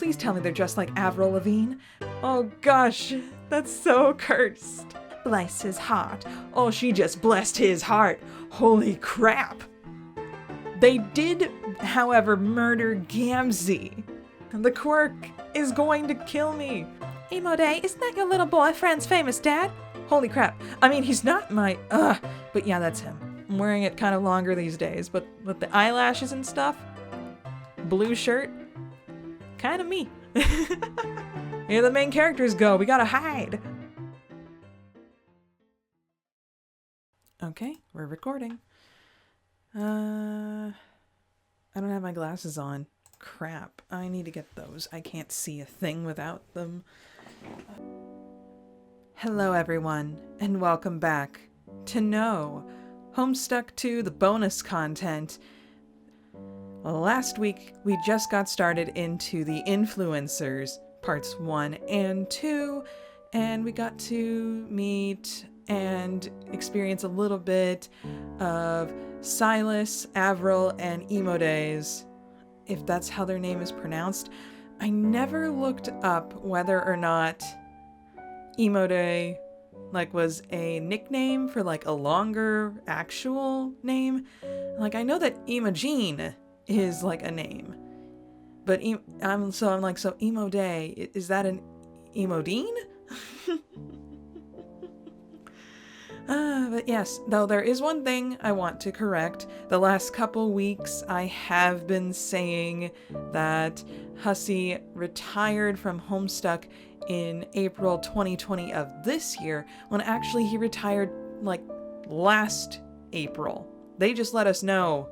Please tell me they're just like Avril Lavigne. Oh gosh, that's so cursed. Bless his heart. Oh, she just blessed his heart. Holy crap. They did, however, murder Gamzee. The quirk is going to kill me. Emo Day, isn't that your little boyfriend's famous dad? Holy crap. I mean, he's not my, but yeah, that's him. I'm wearing it kind of longer these days, but with the eyelashes and stuff, blue shirt, kind of me. Here the main characters go. We gotta hide. Okay, we're recording. I don't have my glasses on. Crap. I need to get those. I can't see a thing without them. Hello everyone, and welcome back to Homestuck 2, the bonus content. Well, last week we just got started into the influencers, parts 1 and 2, and we got to meet and experience a little bit of Silas, Avril, and Emo Days, if that's how their name is pronounced. I never looked up whether or not Emo Day was a nickname for a longer actual name. I know that Imogen is a name, but so Emo Day, is that an Emodine? But yes, though there is one thing I want to correct. The last couple weeks I have been saying that Hussey retired from Homestuck in April 2020 of this year, when actually he retired last April. They just let us know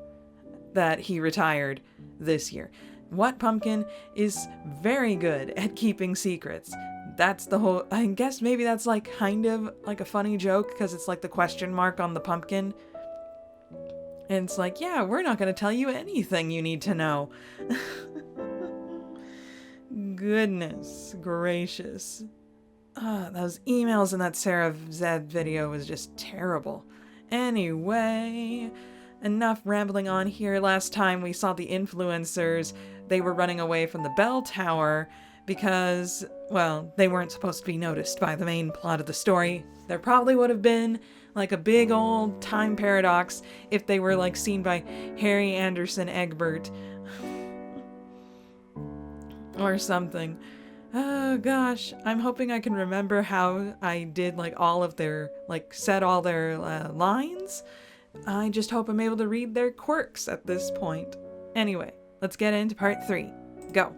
that he retired this year. What Pumpkin is very good at keeping secrets. That's the whole, I guess maybe that's kind of a funny joke, because it's the question mark on the pumpkin. And it's yeah, we're not going to tell you anything you need to know. Goodness gracious. Those emails in that Sarah Zed video was just terrible. Anyway, enough rambling on here. Last time we saw the influencers. They were running away from the bell tower because, well, they weren't supposed to be noticed by the main plot of the story. There probably would have been a big old time paradox if they were seen by Harry Anderson Egbert or something. Oh gosh, I'm hoping I can remember how I did all of their, said all their lines. I just hope I'm able to read their quirks at this point. Anyway, let's get into part 3. Go.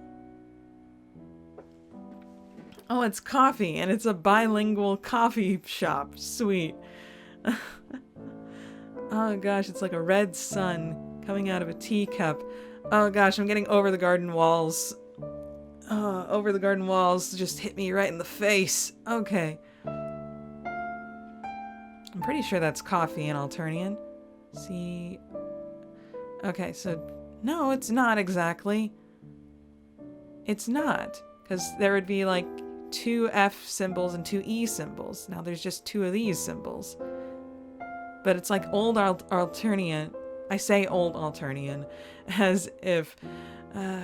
Oh, it's coffee, and it's a bilingual coffee shop. Sweet. Oh gosh, it's like a red sun coming out of a teacup. Oh gosh, I'm getting over the garden walls. Over the garden walls just hit me right in the face. Okay. I'm pretty sure that's coffee in Alternian. See. Okay, so no, it's not exactly. It's not, because there would be 2 F symbols and 2 E symbols. Now there's just 2 of these symbols. But it's old Alternian. I say old Alternian as if,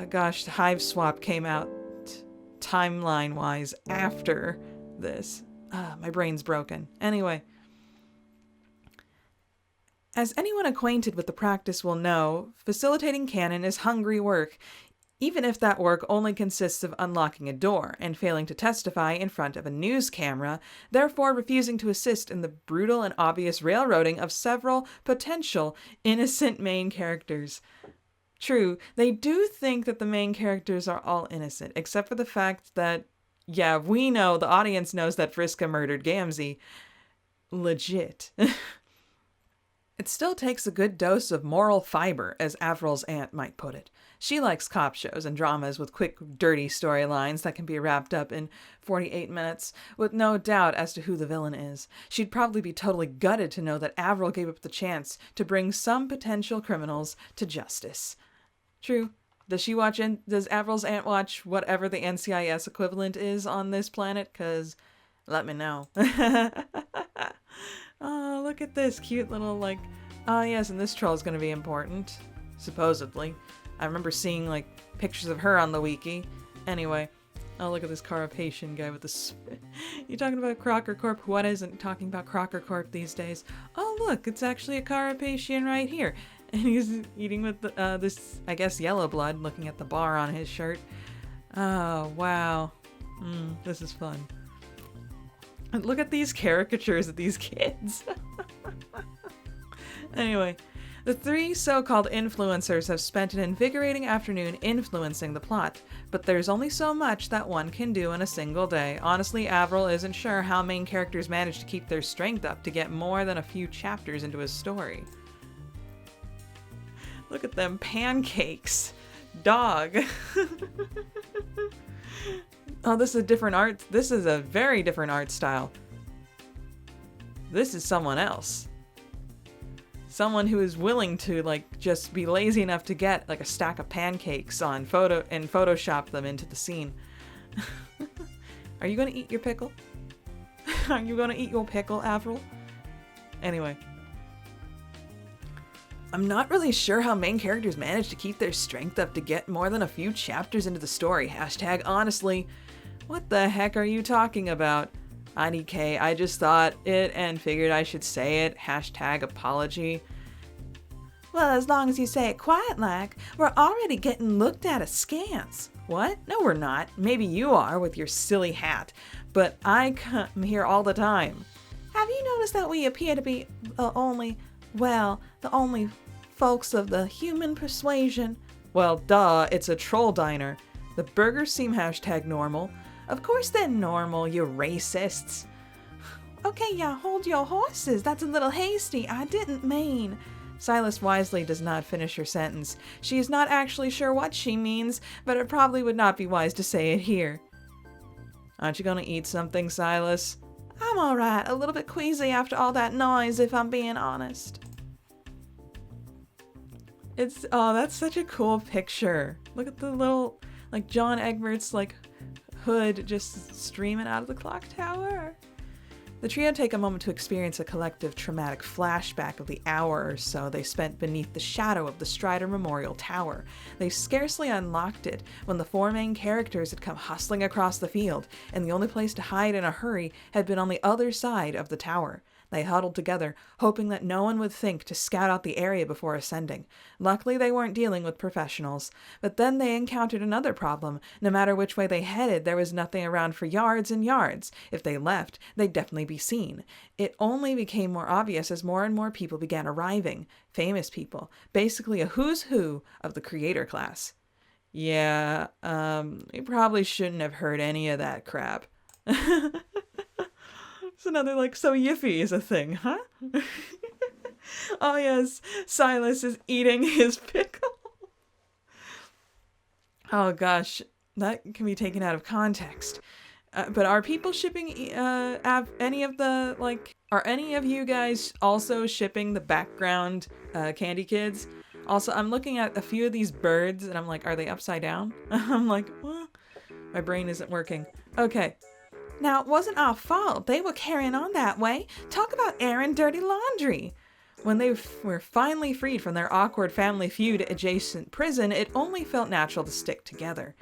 gosh, the Hive Swap came out timeline-wise after this. My brain's broken. Anyway. As anyone acquainted with the practice will know, facilitating canon is hungry work, even if that work only consists of unlocking a door and failing to testify in front of a news camera, therefore refusing to assist in the brutal and obvious railroading of several potential innocent main characters. True, they do think that the main characters are all innocent, except for the fact that, yeah, we know, the audience knows that Vriska murdered Gamzee. Legit. It still takes a good dose of moral fiber, as Avril's aunt might put it. She likes cop shows and dramas with quick, dirty storylines that can be wrapped up in 48 minutes, with no doubt as to who the villain is. She'd probably be totally gutted to know that Avril gave up the chance to bring some potential criminals to justice. True. Does Avril's aunt watch whatever the NCIS equivalent is on this planet? 'Cause let me know. Oh, look at this cute little, oh yes, and this troll is going to be important. Supposedly. I remember seeing, pictures of her on the wiki. Anyway, oh, look at this Carapacian guy with the... You talking about Crocker Corp? What isn't talking about Crocker Corp these days? Oh, look, it's actually a Carapacian right here. And he's eating with this, I guess, yellow blood, looking at the bar on his shirt. Oh, wow. This is fun. And look at these caricatures of these kids. Anyway, the three so-called influencers have spent an invigorating afternoon influencing the plot, but there's only so much that one can do in a single day. Honestly, Avril isn't sure how main characters manage to keep their strength up to get more than a few chapters into a story. Look at them pancakes. Dog. Oh, this is a different art. This is a very different art style. This is someone else. Someone who is willing to, like, just be lazy enough to get, like, a stack of pancakes on Photoshop them into the scene. Are you gonna eat your pickle? Are you gonna eat your pickle, Avril? Anyway. I'm not really sure how main characters manage to keep their strength up to get more than a few chapters into the story. Hashtag honestly. What the heck are you talking about? IDK, I just thought it and figured I should say it. Hashtag apology. Well, as long as you say it quiet like, we're already getting looked at askance. What? No, we're not. Maybe you are with your silly hat, but I come here all the time. Have you noticed that we appear to be the only folks of the human persuasion? Well, duh, it's a troll diner. The burgers seem hashtag normal. Of course they're normal, you racists. Okay, yeah, hold your horses. That's a little hasty. I didn't mean. Silas wisely does not finish her sentence. She is not actually sure what she means, but it probably would not be wise to say it here. Aren't you gonna eat something, Silas? I'm alright. A little bit queasy after all that noise, if I'm being honest. Oh, that's such a cool picture. Look at the little, like, John Egbert's, like, hood just streaming out of the clock tower. The trio take a moment to experience a collective traumatic flashback of the hour or so they spent beneath the shadow of the Strider Memorial Tower. They scarcely unlocked it when the four main characters had come hustling across the field, and the only place to hide in a hurry had been on the other side of the tower. They huddled together, hoping that no one would think to scout out the area before ascending. Luckily, they weren't dealing with professionals. But then they encountered another problem. No matter which way they headed, there was nothing around for yards and yards. If they left, they'd definitely be seen. It only became more obvious as more and more people began arriving. Famous people. Basically a who's who of the creator class. Yeah, you probably shouldn't have heard any of that crap. So now they're like, so Yiffy is a thing, huh? Oh yes, Silas is eating his pickle. Oh gosh, that can be taken out of context. But are people shipping any of the, like, are any of you guys also shipping the background Candy Kids? Also, I'm looking at a few of these birds and I'm like, are they upside down? I'm like, what? My brain isn't working. Okay. Now, it wasn't our fault. They were carrying on that way. Talk about airing dirty laundry. When they were finally freed from their awkward family feud-adjacent prison, it only felt natural to stick together.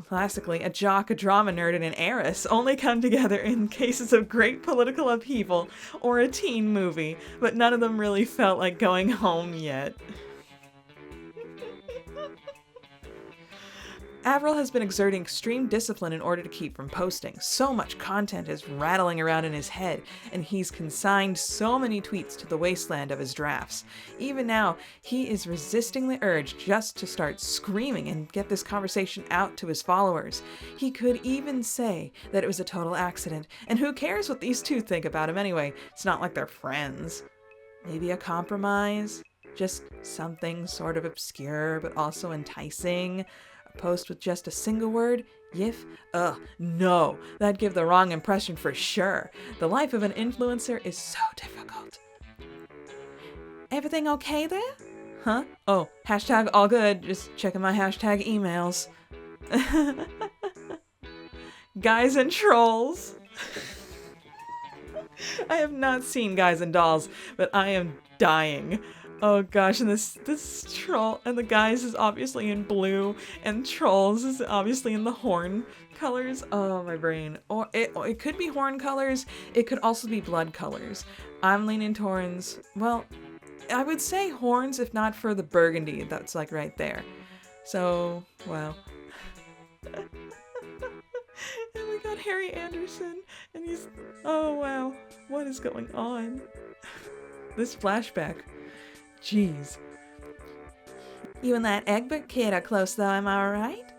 Classically, a jock, a drama nerd, and an heiress only come together in cases of great political upheaval or a teen movie, but none of them really felt like going home yet. Avril has been exerting extreme discipline in order to keep from posting. So much content is rattling around in his head, and he's consigned so many tweets to the wasteland of his drafts. Even now, he is resisting the urge just to start screaming and get this conversation out to his followers. He could even say that it was a total accident, and who cares what these two think about him anyway? It's not like they're friends. Maybe a compromise? Just something sort of obscure but also enticing? A post with just a single word? Yiff? Ugh, no. That'd give the wrong impression for sure. The life of an influencer is so difficult. Everything okay there? Huh? Oh, hashtag all good. Just checking my hashtag emails. Guys and Trolls. I have not seen Guys and Dolls, but I am dying. Oh gosh, and this troll, and the guys is obviously in blue, and trolls is obviously in the horn colors. Oh, my brain. Or it could be horn colors. It could also be blood colors. I'm leaning towards, well, I would say horns if not for the burgundy that's like right there. So, wow. And we got Harry Anderson, and he's, oh wow, what is going on? This flashback. Jeez. You and that Egbert kid are close though, am I right?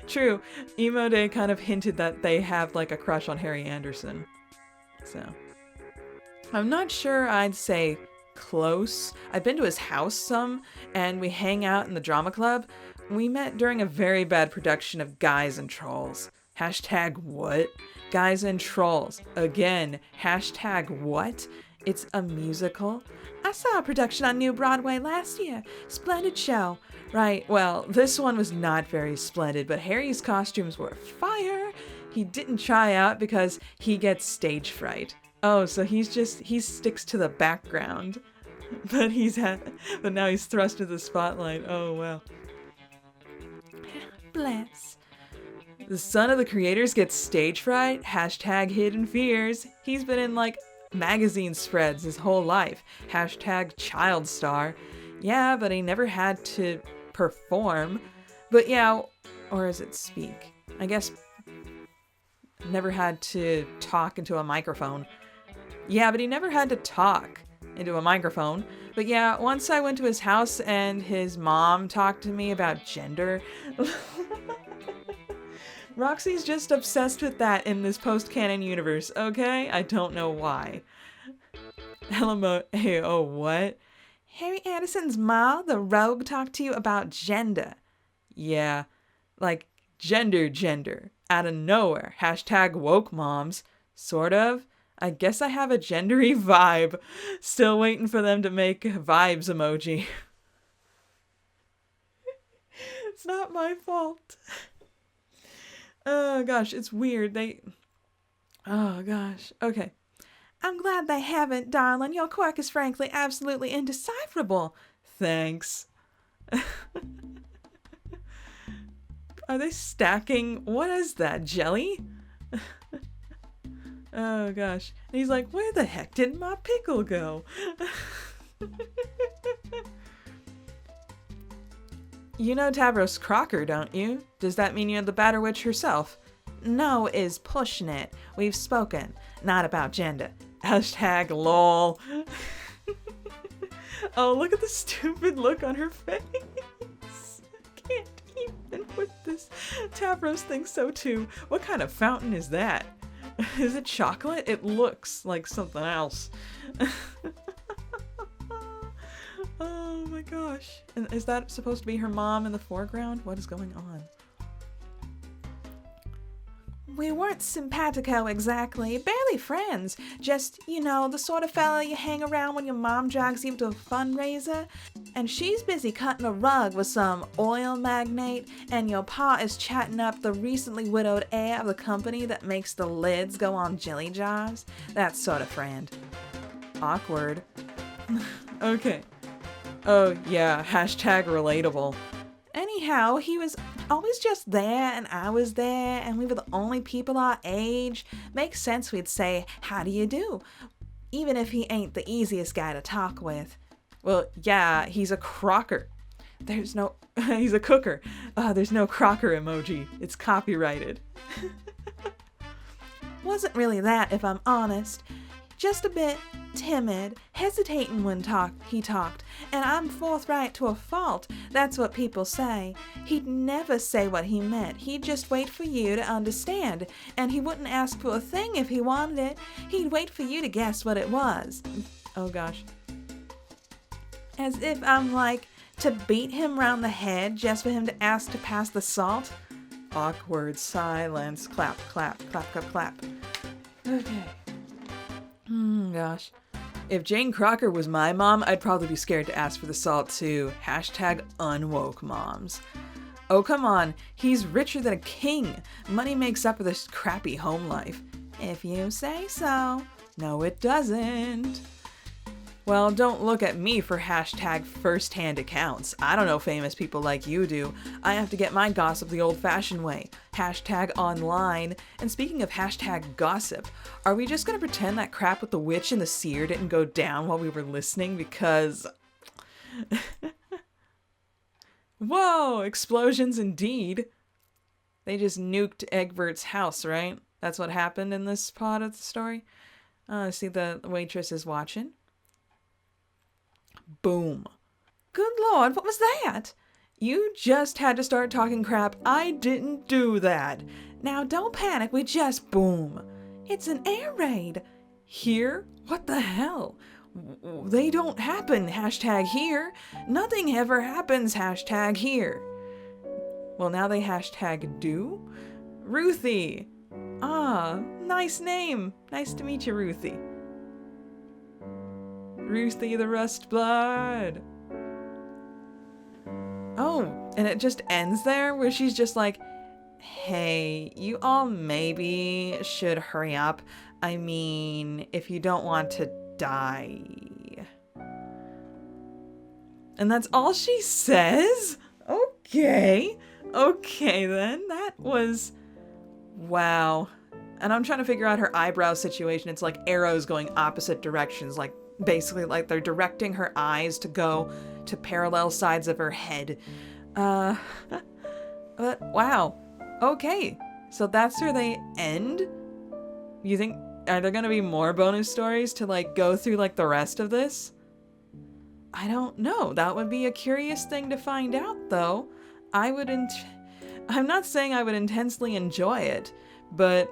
True. Emo Day kind of hinted that they have like a crush on Harry Anderson. So. I'm not sure I'd say close. I've been to his house some, and we hang out in the drama club. We met during a very bad production of Guys and Trolls. Hashtag what? Guys and Trolls. Again, hashtag what? It's a musical. I saw a production on New Broadway last year. Splendid show. Right, well, this one was not very splendid, but Harry's costumes were fire. He didn't try out because he gets stage fright. Oh, so he sticks to the background. But now he's thrust to the spotlight. Oh, wow. Bless. The son of the creators gets stage fright. Hashtag hidden fears. He's been in like magazine spreads his whole life. Hashtag child star. Yeah, but he never had to perform. But yeah, or is it speak? I guess never had to talk into a microphone. Yeah, but he never had to talk into a microphone. But yeah, once I went to his house and his mom talked to me about gender. Roxy's just obsessed with that in this post-canon universe, okay? I don't know why. Hey, oh, what? Harry Anderson's ma, the rogue, talked to you about gender. Yeah, like gender, out of nowhere. Hashtag woke moms. Sort of. I guess I have a gendery vibe. Still waiting for them to make vibes emoji. It's not my fault. Oh gosh, it's weird. Oh gosh. Okay. I'm glad they haven't, darling. Your quirk is frankly absolutely indecipherable. Thanks. Are they stacking? What is that? Jelly? Oh gosh. And he's like, where the heck did my pickle go? You know Tavros Crocker, don't you? Does that mean you're the Batter Witch herself? No is pushing it. We've spoken. Not about gender. Hashtag lol. Oh, look at the stupid look on her face. I can't even with this. Tavros thinks so too. What kind of fountain is that? Is it chocolate? It looks like something else. Oh my gosh. And is that supposed to be her mom in the foreground? What is going on? We weren't simpatico exactly, barely friends. Just, you know, the sort of fella you hang around when your mom drags you to a fundraiser. And she's busy cutting a rug with some oil magnate, and your pa is chatting up the recently widowed heir of the company that makes the lids go on jelly jars. That sort of friend. Awkward. Okay. Oh yeah, hashtag relatable. Anyhow, he was always just there and I was there and we were the only people our age. Makes sense we'd say, how do you do? Even if he ain't the easiest guy to talk with. Well, yeah, he's a crocker. He's a cooker. There's no crocker emoji. It's copyrighted. Wasn't really that, if I'm honest. Just a bit timid, hesitating when he talked, and I'm forthright to a fault. That's what people say. He'd never say what he meant. He'd just wait for you to understand, and he wouldn't ask for a thing if he wanted it. He'd wait for you to guess what it was. Oh gosh. As if I'm like to beat him round the head just for him to ask to pass the salt. Awkward silence. Clap, clap, clap, clap, clap. Okay. Gosh. If Jane Crocker was my mom, I'd probably be scared to ask for the salt too. Hashtag unwoke moms. Oh, come on. He's richer than a king. Money makes up for this crappy home life. If you say so. No, it doesn't. Well, don't look at me for hashtag first-hand accounts. I don't know famous people like you do. I have to get my gossip the old-fashioned way. Hashtag online. And speaking of hashtag gossip, are we just gonna pretend that crap with the witch and the seer didn't go down while we were listening? Because... Whoa! Explosions indeed. They just nuked Egbert's house, right? That's what happened in this part of the story? See, the waitress is watching. Boom. Good lord, what was that? You just had to start talking crap. I didn't do that. Now don't panic, we just boom. It's an air raid. Here? What the hell? They don't happen, hashtag here. Nothing ever happens, hashtag here. Well, now they hashtag do? Ruthie. Ah, nice name. Nice to meet you, Ruthie. Ruthie the Rust Blood. Oh, and it just ends there where she's just like, hey, you all maybe should hurry up. I mean, if you don't want to die. And that's all she says? Okay. Okay then. That was... Wow. And I'm trying to figure out her eyebrow situation. It's like arrows going opposite directions, like basically like they're directing her eyes to go to parallel sides of her head. But wow. Okay. So that's where they end? You think, are there gonna be more bonus stories to like go through like the rest of this? I don't know. That would be a curious thing to find out though. I'm not saying I would intensely enjoy it, but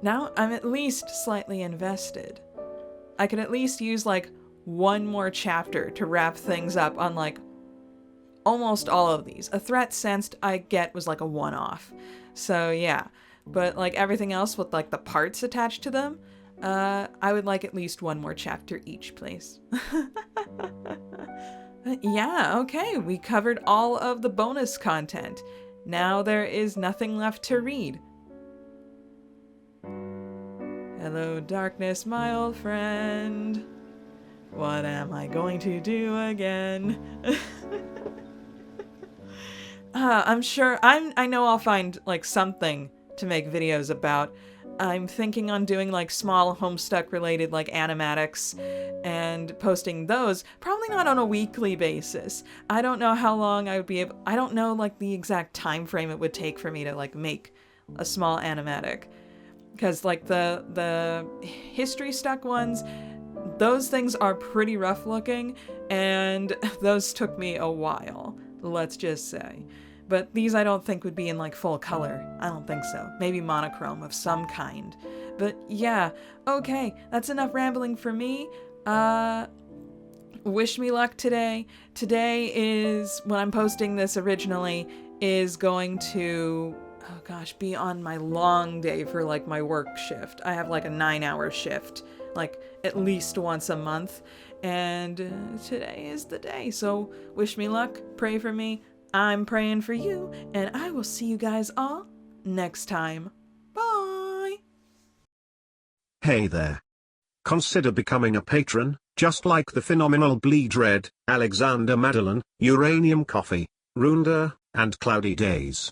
now I'm at least slightly invested. I could at least use like one more chapter to wrap things up on like almost all of these. A threat sensed I get was like a one-off. So yeah, but like everything else with like the parts attached to them, I would like at least one more chapter each, please. Yeah, okay, we covered all of the bonus content. Now there is nothing left to read. Hello, darkness, my old friend. What am I going to do again? I'm sure, I know I'll find like something to make videos about. I'm thinking on doing like small Homestuck related like animatics and posting those, probably not on a weekly basis. I don't know how long I would be able, I don't know like the exact time frame it would take for me to like make a small animatic. Because like the history stuck ones, those things are pretty rough looking and those took me a while, let's just say. But these I don't think would be in like full color. I don't think so. Maybe monochrome of some kind. But yeah, okay, that's enough rambling for me. Wish me luck today. Today is, when I'm posting this originally, is going to, oh gosh, be on my long day for like my work shift. I have like a 9-hour shift, like at least once a month. And today is the day. So wish me luck, pray for me. I'm praying for you, and I will see you guys all next time. Bye! Hey there. Consider becoming a patron, just like the phenomenal Bleed Red, Alexander Madeline, Uranium Coffee, Runda, and Cloudy Days.